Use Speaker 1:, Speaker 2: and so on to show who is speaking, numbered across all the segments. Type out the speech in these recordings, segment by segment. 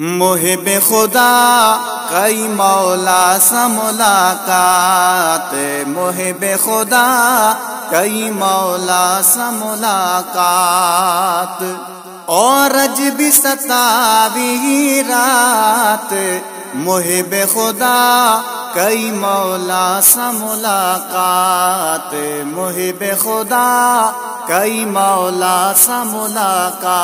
Speaker 1: मुहिब खुदा कई मौला सा मुलाकात, मुहिब खुदा कई मौला सा मुलाकात। और अजब सतावी रात, मुहिब खुदा कई मौला सा मुलाकात, मुहिब खुदा कई मौला सा मुलाकात।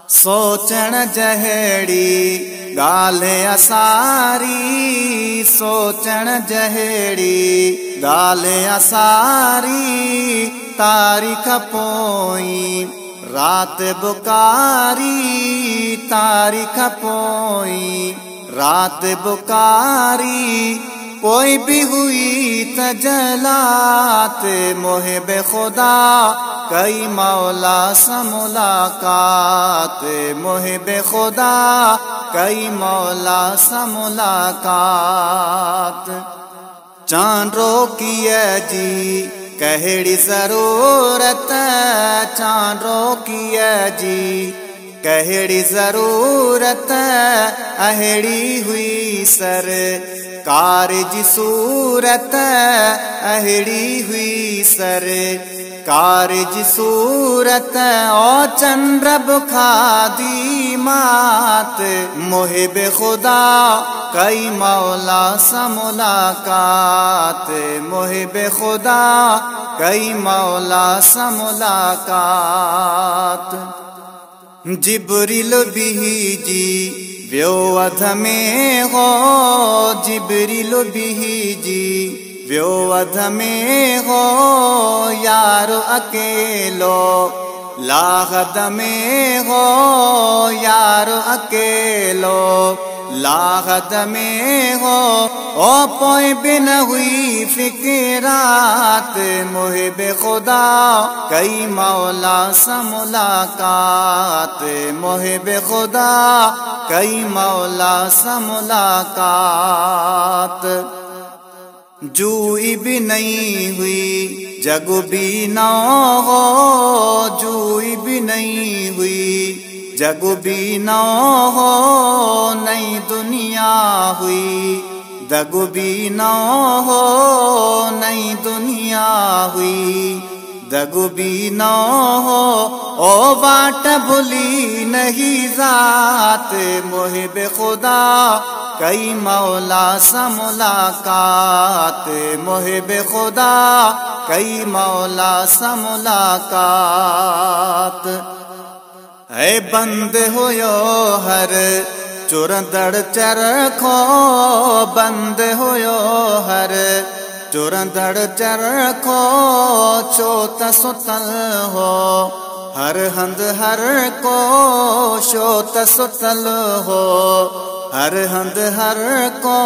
Speaker 1: सोचण जहेड़ी गाल्हि असारी, सोचण जहेड़ी गाल्हि असारी। तारीख़ पोई रात बुकारी, तारीख़ पोई रात बुकारी। कोई भी हुई तजलात, मुहिब खुदा कई मौला सा मुलाकात, मुहिब खुदा कई मौला सा मुलाकात। चांदो किए जी कहड़ी जरूरत, चांदो किए जी कहड़ी जरूरत। अहड़ी हुई सर कार जी सूरत, अहड़ी हुई सर कार जी सूरत। ओ चंद्र बुखादी मात, मुहिब खुदा कई मौला सा मुलाकात, मुहिब खुदा कई मौला सा मुलाकात। जिब्रील बीजी व्यो अध में हो, जिब्रील बीजी व्यो अध में हो। यारो अकेलो लाहद में हो, यारो अकेलो लाहद में हो। ओ पोए बिन हुई फिक्रात, मुहिब खुदा कई मौला सा मुलाकात, मुहिब खुदा कई मौला सा मुलाकात। जूई भी नहीं हुई जग भी ना हो, जूई भी नहीं हुई जग भी ना हो। नई दुनिया हुई दग भी ना हो, नई दुनिया हुई दग भी ना हो। ओ बाट भूली नहीं जात, मुहिब खुदा कई मौला सा मुलाकात, मुहिब खुदा कई मौला सा मुलाकात। है बंद होयो हर चुरंदड़ चरखो, बंद होयो हर चुरंदड़ चरखो। चोत सुतल हो हर हंद हर को, चोत सुतल हो हर हंद हर को।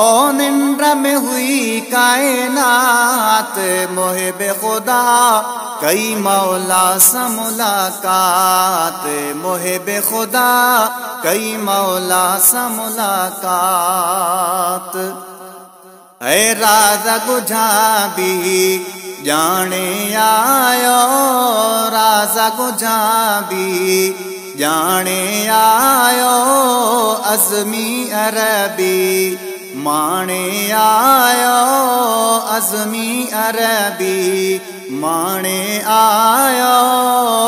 Speaker 1: ओ निंद्र में हुई कायनात, मुहिब खुदा कई मौला सा मुलाकात, मुहिब खुदा कई मौला सा मुलाकात। ऐ राज गुजाबी जाने आयो, राज गुजाबी जाने आयो। अज़मी अरबी माने आयो, अज़मी अरबी माने आयो।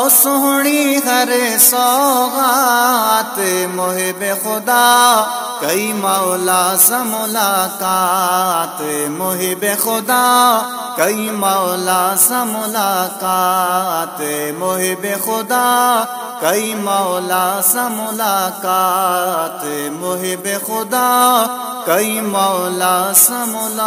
Speaker 1: सोहनी हर सौगात, मुहिब खुदा कई मौला सा मुलाकात, मुहिब खुदा कई मौला सा मुलाकात, मुहिब खुदा कई मौला सा मुलाकात, मुहिब खुदा कई मौला सा मुलाकात।